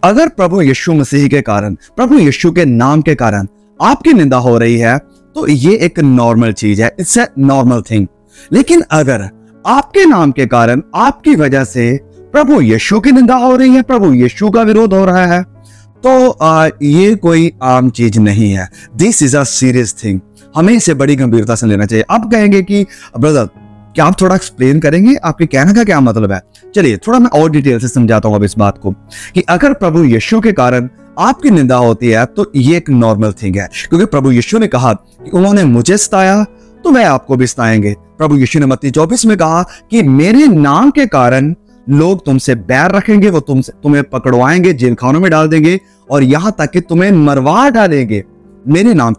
अगर प्रभु यीशु मसीह के कारण, प्रभु यीशु के नाम के कारण आपकी निंदा हो रही है तो ये एक नॉर्मल चीज है, इट्स ए नॉर्मल थिंग। लेकिन अगर आपके नाम के कारण, आपकी वजह से प्रभु यीशु की निंदा हो रही है, प्रभु यीशु का विरोध हो रहा है, तो ये कोई आम चीज नहीं है। This is a serious thing. हमें इसे बड़ी गंभीरता से लेना चाहिए। आप कहेंगे कि ब्रदर क्या आप थोड़ा एक्सप्लेन करेंगे, आपके कहने का क्या मतलब है? चलिए थोड़ा मैं और डिटेल से समझाता हूं अब इस बात को कि अगर प्रभु यीशु के कारण आपकी निंदा होती है तो ये एक नॉर्मल थिंग है, क्योंकि प्रभु यीशु ने कहा कि उन्होंने मुझे सताया तो वह आपको भी सताएंगे। प्रभु यीशु ने मत्ती 24 में कहा कि मेरे नाम के कारण लोग तुमसे बैर रखेंगे, वो तुम्हें पकड़वाएंगे, जेल खानों में डाल देंगे और यहां तक कि तुम्हें मरवा डालेंगे। मेरे नाम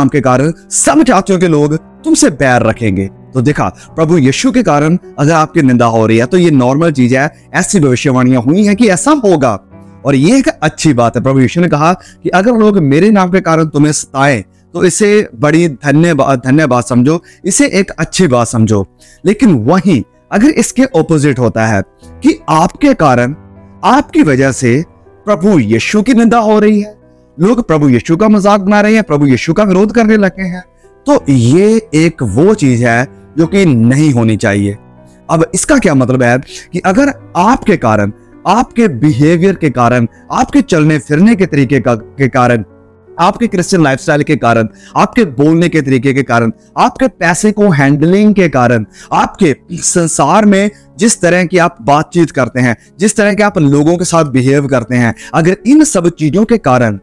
के कारण सब जातियों के लोग तुमसे बैर रखेंगे। तो देखा, प्रभु यीशु के कारण अगर आपकी निंदा हो रही है तो ये नॉर्मल चीज है। ऐसी भविष्यवाणियां हुई हैं कि ऐसा होगा और ये एक अच्छी बात है। प्रभु यीशु ने कहा कि अगर लोग मेरे नाम के कारण तुम्हें सताएं तो इसे बड़ी धन्यवाद समझो, इसे एक अच्छी बात समझो। लेकिन वहीं अगर इसके ऑपोजिट होता है कि आपके कारण, आपकी वजह से प्रभु यीशु की निंदा हो रही है, लोग प्रभु यीशु का मजाक बना रहे हैं, प्रभु यीशु का विरोध करने लगे हैं, तो ये एक वो चीज है जो कि नहीं होनी चाहिए। अब इसका क्या मतलब है कि अगर आपके कारण, आपके बिहेवियर के कारण, आपके चलने फिरने के तरीके के कारण, आपके क्रिश्चियन लाइफस्टाइल के कारण, आपके बोलने के तरीके के कारण, आपके पैसे को हैंडलिंग के कारण, आपके संसार में जिस तरह की आप बातचीत करते हैं, जिस तरह के आप लोगों के साथ बिहेव करते हैं, अगर इन सब चीजों के कारण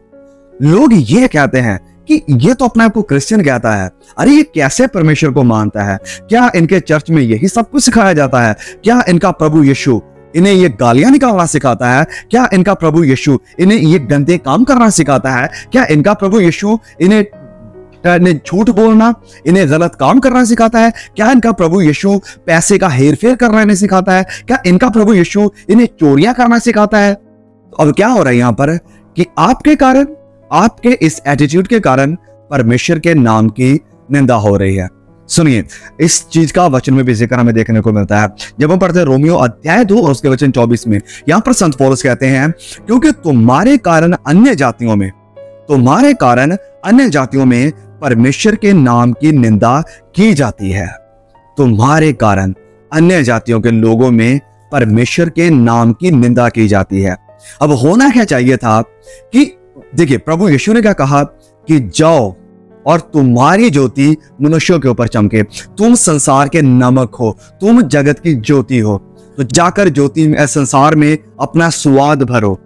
लोग ये कहते हैं कि ये तो अपने आप को क्रिश्चियन कहता है, अरे ये कैसे परमेश्वर को मानता है, क्या इनके चर्च में यही सब कुछ सिखाया जाता है, क्या इनका प्रभु यीशु इन्हें ये गालियां निकालना सिखाता है, क्या इनका प्रभु यीशु इन्हें ये गंदे काम करना सिखाता है, क्या इनका प्रभु यीशु इन्हें झूठ बोलना, इन्हें गलत काम करना सिखाता है, क्या इनका प्रभु यीशु पैसे का हेरफेर करना इन्हें सिखाता है, क्या इनका प्रभु यीशु इन्हें चोरियां करना सिखाता है? तो अब क्या हो रहा है यहां पर कि आपके कारण, आपके इस एटीट्यूड के कारण परमेश्वर के नाम की निंदा हो रही है। सुनिए, इस चीज का वचन में भी जिक्र हमें देखने को मिलता है। जब हम पढ़ते हैं रोमियो अध्याय 2 और उसके वचन 24 में, यहां पर संत पौलुस कहते हैं, क्योंकि तुम्हारे कारण अन्य जातियों में परमेश्वर के नाम की निंदा की जाती है। तुम्हारे कारण अन्य जातियों के लोगों में परमेश्वर के नाम की निंदा की जाती है। अब होना क्या चाहिए था कि देखिए, प्रभु यीशु ने क्या कहा कि जाओ और तुम्हारी ज्योति मनुष्यों के ऊपर चमके, तुम संसार के नमक हो, तुम जगत की ज्योति हो, तो जाकर ज्योति में, संसार में अपना स्वाद भरो।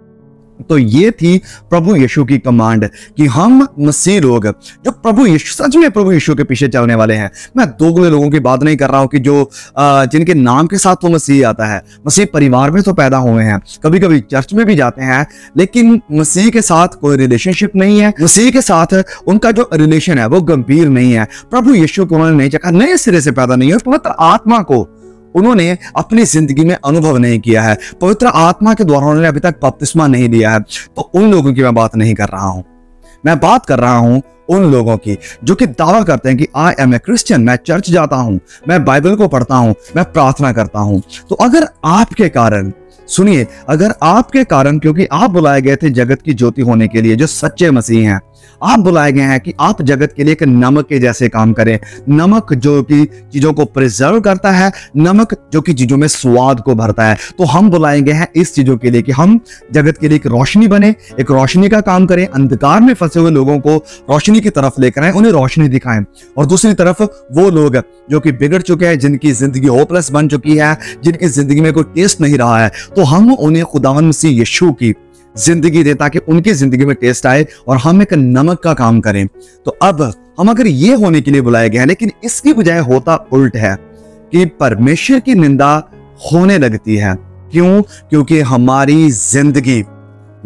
तो ये थी प्रभु यीशु की कमांड कि हम मसीह लोग जो प्रभु यीशु, सच में प्रभु यीशु के पीछे चलने वाले हैं। मैं दोगले लोगों की बात नहीं कर रहा हूं कि जो जिनके नाम के साथ तो मसीह आता है, मसीह परिवार में तो पैदा हुए हैं, कभी कभी चर्च में भी जाते हैं, लेकिन मसीह के साथ कोई रिलेशनशिप नहीं है, मसीह के साथ उनका जो रिलेशन है वो गंभीर नहीं है। प्रभु यीशु को उन्होंने नहीं चखा, नए सिरे से पैदा नहीं हुए, पवित्र आत्मा को उन्होंने अपनी जिंदगी में अनुभव नहीं किया है, पवित्र आत्मा के द्वारा उन्होंने अभी तक बपतिस्मा नहीं लिया है, तो उन लोगों की मैं बात नहीं कर रहा हूं। मैं बात कर रहा हूं उन लोगों की जो कि दावा करते हैं कि आई एम ए क्रिश्चियन, मैं चर्च जाता हूं, मैं बाइबल को पढ़ता हूं, मैं प्रार्थना करता हूं। तो अगर आपके कारण, सुनिए, अगर आपके कारण, क्योंकि आप बुलाए गए थे जगत की ज्योति होने के लिए, जो सच्चे मसीह हैं, आप बुलाए गए हैं कि आप जगत के लिए एक नमक के जैसे काम करें। नमक जो कि चीजों को प्रिजर्व करता है, नमक जो कि चीजों में स्वाद को भरता है। तो हम बुलाए गए हैं इस चीजों के लिए कि हम जगत के लिए एक रोशनी बने, एक रोशनी का काम करें, अंधकार में फंसे हुए लोगों को रोशनी की तरफ लेकर आए, उन्हें रोशनी दिखाएं। और दूसरी तरफ वो लोग जो कि बिगड़ चुके हैं, जिनकी जिंदगी होपलेस बन चुकी है, जिनकी जिंदगी में कोई टेस्ट नहीं रहा है, तो हम उन्हें खुदावंद मसीह यीशु की जिंदगी दे ताकि उनकी जिंदगी में टेस्ट आए और हम एक नमक का काम करें। तो अब हम अगर ये होने के लिए बुलाए गए हैं, लेकिन इसकी बजाय होता उल्ट है कि परमेश्वर की निंदा होने लगती है। क्यों? क्योंकि हमारी जिंदगी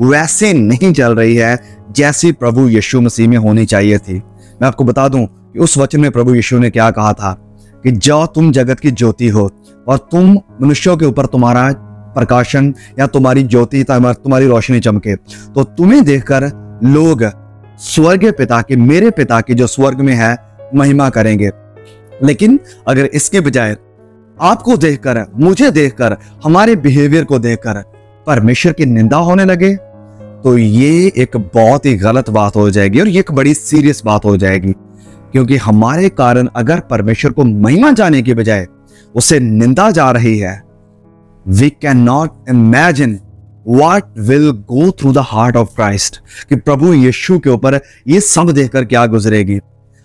वैसे नहीं चल रही है जैसी प्रभु यीशु मसीह में होनी चाहिए थी। मैं आपको बता दूं कि उस वचन में प्रभु यीशु ने क्या कहा था कि जाओ, तुम जगत की ज्योति हो और तुम मनुष्यों के ऊपर तुम्हारा प्रकाशन या तुम्हारी ज्योति, तुम्हारी रोशनी चमके, तो तुम्हें देखकर लोग स्वर्ग पिता की, मेरे पिता की जो स्वर्ग में है, महिमा करेंगे। लेकिन अगर इसके बजाय आपको देखकर, मुझे देखकर, हमारे बिहेवियर को देखकर परमेश्वर की निंदा होने लगे, तो ये एक बहुत ही गलत बात हो जाएगी और ये एक बड़ी सीरियस बात हो जाएगी। क्योंकि हमारे कारण अगर परमेश्वर को महिमा जाने के बजाय उसे निंदा जा रही है, we can not imagine what will go through the heart of Christ, कि प्रभु यीशु के ऊपर ये सब देखकर क्या गुजरेगी।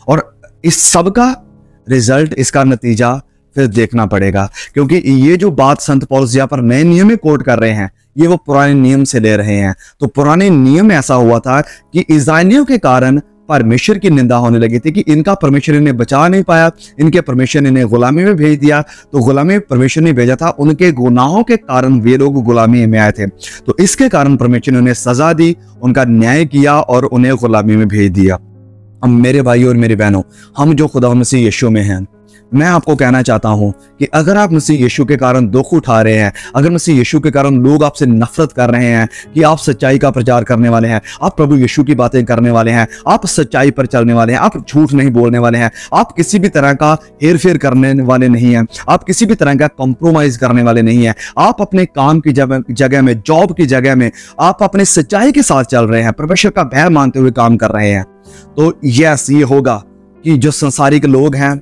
और इस सब का रिजल्ट, इसका नतीजा फिर देखना पड़ेगा। क्योंकि ये जो बात संत पौलुस यहाँ पर नए नियम में कोट कर रहे हैं, ये वो पुराने नियम से ले रहे हैं। तो पुराने नियम में ऐसा हुआ था कि इस्राएलियों के कारण परमेश्वर की निंदा होने लगी थी कि इनका परमेश्वर इन्हें बचा नहीं पाया, इनके परमेश्वर ने इन्हें गुलामी में भेज दिया। तो गुलामी में परमेश्वर ने भेजा था, उनके गुनाहों के कारण वे लोग गुलामी में आए थे। तो इसके कारण परमेश्वर ने उन्हें सजा दी, उनका न्याय किया और उन्हें गुलामी में भेज दिया। अब मेरे भाई और मेरी बहनों, हम जो खुदा मसीह यीशु में हैं, मैं आपको कहना चाहता हूं कि अगर आप मसीह यीशु के कारण दुख उठा रहे हैं, अगर मसीह यीशु के कारण लोग आपसे नफरत कर रहे हैं कि आप सच्चाई का प्रचार करने वाले हैं, आप प्रभु यीशु की बातें करने वाले हैं, आप सच्चाई पर चलने वाले हैं, आप झूठ नहीं बोलने वाले हैं, आप किसी भी तरह का हेर फेर करने वाले नहीं हैं, आप किसी भी तरह का कॉम्प्रोमाइज करने वाले नहीं हैं, आप अपने काम की जगह में, जॉब की जगह में आप अपने सच्चाई के साथ चल रहे हैं, परमेश्वर का भय मानते हुए काम कर रहे हैं, तो यस, ये होगा कि जो संसारिक लोग हैं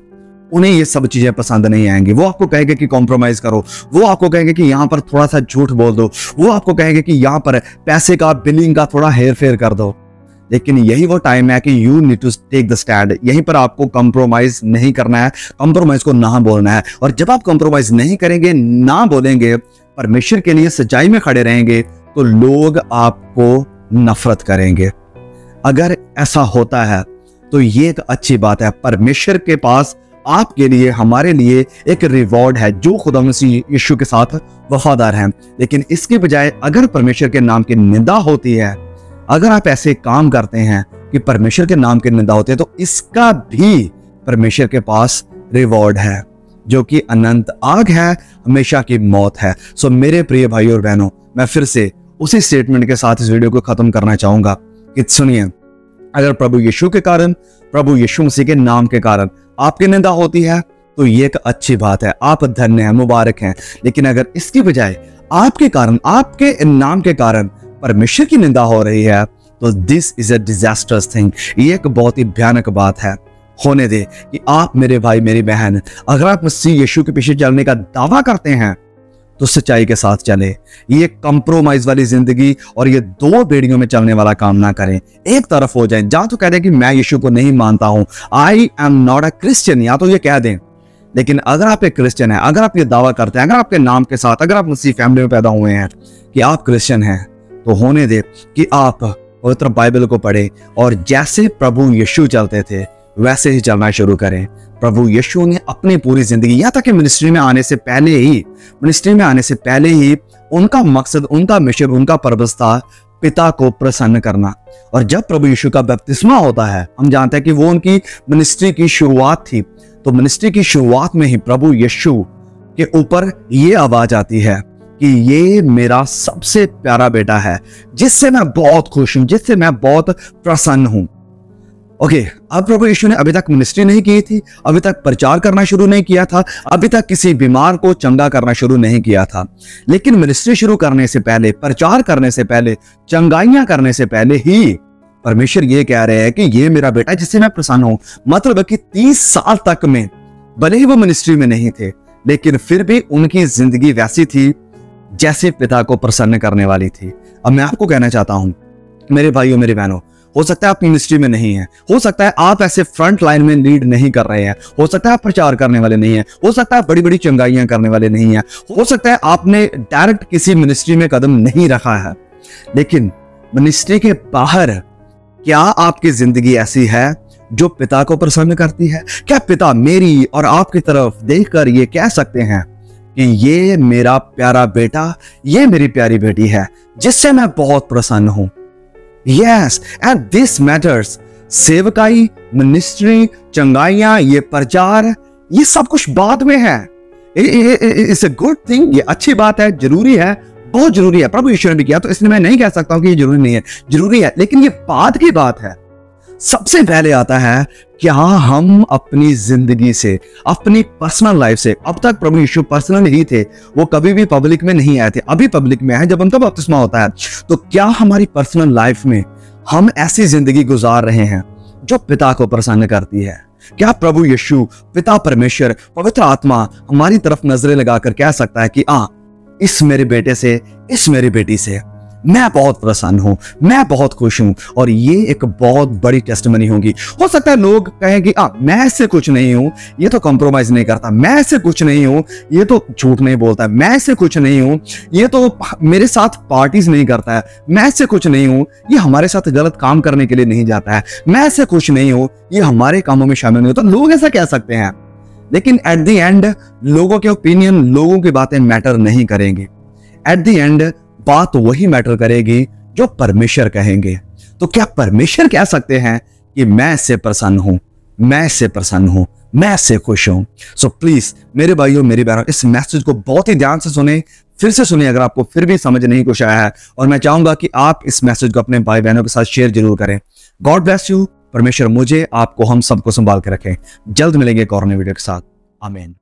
उन्हें ये सब चीजें पसंद नहीं आएंगी। वो आपको कहेंगे कि कॉम्प्रोमाइज करो, वो आपको कहेंगे कि यहाँ पर थोड़ा सा झूठ बोल दो, वो आपको कहेंगे कि यहाँ पर पैसे का, बिलिंग का थोड़ा हेर फेर कर दो। लेकिन यही वो टाइम है कि you need to take the stand. यहीं पर आपको कॉम्प्रोमाइज नहीं करना है, कॉम्प्रोमाइज को ना बोलना है। और जब आप कॉम्प्रोमाइज नहीं करेंगे, ना बोलेंगे, परमेश्वर के लिए सच्चाई में खड़े रहेंगे, तो लोग आपको नफरत करेंगे। अगर ऐसा होता है तो ये एक अच्छी बात है। परमेश्वर के पास आपके लिए, हमारे लिए एक रिवॉर्ड है जो खुदा मसीह यीशु के साथ वफादार हैं। लेकिन इसके बजाय अगर परमेश्वर के नाम की निंदा होती है, अगर आप ऐसे काम करते हैं कि परमेश्वर के नाम की निंदा होती है, तो इसका भी परमेश्वर के पास रिवॉर्ड है, जो कि अनंत आग है, हमेशा की मौत है। सो मेरे प्रिय भाई और बहनों, मैं फिर से उसी स्टेटमेंट के साथ इस वीडियो को खत्म करना चाहूंगा कि सुनिए, अगर प्रभु यीशु के कारण, प्रभु यीशु मसीह के नाम के कारण आपकी निंदा होती है, तो ये एक अच्छी बात है, आप धन्य हैं, मुबारक हैं। लेकिन अगर इसकी बजाय आपके कारण, आपके नाम के कारण परमेश्वर की निंदा हो रही है, तो this is a disasters thing. ये एक बहुत ही भयानक बात है। होने दे कि आप मेरे भाई, मेरी बहन, अगर आप मसीह यीशु के पीछे चलने का दावा करते हैं, तो सच्चाई के साथ चले। ये कंप्रोमाइज वाली जिंदगी और ये दो बेड़ियों में चलने वाला काम ना करें। एक तरफ हो जाए, जहां तो कह दें कि मैं यीशु को नहीं मानता हूं, I am not a Christian, या तो ये कह दें। लेकिन अगर आप एक क्रिश्चियन हैं, अगर आप ये दावा करते हैं, अगर आपके नाम के साथ, अगर आप मसीह फैमिली में पैदा हुए हैं कि आप क्रिश्चियन हैं, तो होने दे कि आप पवित्र बाइबल को पढ़े और जैसे प्रभु यीशु चलते थे वैसे ही चलना शुरू करें। प्रभु यीशु ने अपनी पूरी जिंदगी, यहाँ तक कि मिनिस्ट्री में आने से पहले ही उनका मकसद, उनका मिशन, उनका पर्पस था पिता को प्रसन्न करना। और जब प्रभु यीशु का बपतिस्मा होता है, हम जानते हैं कि वो उनकी मिनिस्ट्री की शुरुआत थी। तो मिनिस्ट्री की शुरुआत में ही प्रभु यीशु के ऊपर ये आवाज आती है कि ये मेरा सबसे प्यारा बेटा है, जिससे मैं बहुत खुश हूं, जिससे मैं बहुत प्रसन्न हूं। ओके, अब प्रभु यीशु ने अभी तक मिनिस्ट्री नहीं की थी, अभी तक प्रचार करना शुरू नहीं किया था, अभी तक किसी बीमार को चंगा करना शुरू नहीं किया था। लेकिन मिनिस्ट्री शुरू करने से पहले, प्रचार करने से पहले, चंगाइयां करने से पहले ही परमेश्वर ये कह रहे हैं कि ये मेरा बेटा जिससे मैं प्रसन्न हूं। मतलब कि 30 साल तक में भले ही वो मिनिस्ट्री में नहीं थे, लेकिन फिर भी उनकी जिंदगी वैसी थी जैसे पिता को प्रसन्न करने वाली थी। अब मैं आपको कहना चाहता हूं, मेरे भाइयों, मेरी बहनों, हो सकता है आप मिनिस्ट्री में नहीं हैं, हो सकता है आप ऐसे फ्रंट लाइन में लीड नहीं कर रहे हैं, हो सकता है आप प्रचार करने वाले नहीं हैं, हो सकता है आप बड़ी बड़ी चंगाइयां करने वाले नहीं हैं, हो सकता है आपने डायरेक्ट किसी मिनिस्ट्री में कदम नहीं रखा है। लेकिन मिनिस्ट्री के बाहर क्या आपकी जिंदगी ऐसी है जो पिता को प्रसन्न करती है? क्या पिता मेरी और आपकी तरफ देखकर ये कह सकते हैं कि ये मेरा प्यारा बेटा, ये मेरी प्यारी बेटी है जिससे मैं बहुत प्रसन्न हूं? Yes, and this matters. सेवकाई, मिनिस्ट्री, चंगाइयां, ये प्रचार, ये सब कुछ बाद में है। इट्स अ गुड थिंग, ये अच्छी बात है, जरूरी है, बहुत जरूरी है। प्रभु यीशु ने भी किया, तो इसलिए मैं नहीं कह सकता हूं कि ये जरूरी नहीं है, जरूरी है, लेकिन ये बाद की बात है। सबसे पहले आता है क्या हम अपनी जिंदगी से, अपनी पर्सनल लाइफ से, अब तक प्रभु यीशु पर्सनल ही थे, वो कभी भी पब्लिक में नहीं आए थे, अभी पब्लिक में है जब उनका बपतिस्मा होता है। तो क्या हमारी पर्सनल लाइफ में हम ऐसी जिंदगी गुजार रहे हैं जो पिता को प्रसन्न करती है? क्या प्रभु यीशु, पिता परमेश्वर, पवित्र आत्मा हमारी तरफ नजरें लगाकर कह सकता है कि इस मेरे बेटे से, इस मेरी बेटी से मैं बहुत प्रसन्न हूं, मैं बहुत खुश हूं? और ये एक बहुत बड़ी टेस्टिमनी होगी। हो सकता है लोग कहें कि मैं ऐसे कुछ नहीं हूं, ये तो कॉम्प्रोमाइज नहीं करता, मैं ऐसे कुछ नहीं हूं, ये तो झूठ नहीं बोलता है, मैं ऐसे कुछ नहीं हूं, ये तो मेरे साथ पार्टीज नहीं करता है, मैं ऐसे कुछ नहीं हूं, ये हमारे साथ गलत काम करने के लिए नहीं जाता है, मैं ऐसे कुछ नहीं हूं, ये हमारे कामों में शामिल नहीं होता। लोग ऐसा कह सकते हैं, लेकिन एट द एंड लोगों के ओपिनियन, लोगों की बातें मैटर नहीं करेंगे। एट द एंड बात वही मैटर करेगी जो परमेश्वर कहेंगे। तो क्या परमेश्वर कह सकते हैं कि मैं इससे प्रसन्न हूं, मैं इससे प्रसन्न हूं, मैं इससे खुश हूं? सो प्लीज मेरे भाइयों, मेरी बहनों, इस मैसेज को बहुत ही ध्यान से सुने, फिर से सुनिए अगर आपको फिर भी समझ नहीं कुछ आया है। और मैं चाहूंगा कि आप इस मैसेज को अपने भाई बहनों के साथ शेयर जरूर करें। God bless you. परमेश्वर मुझे, आपको, हम सबको संभाल के रखें। जल्द मिलेंगे एक और नई वीडियो के साथ। आमीन।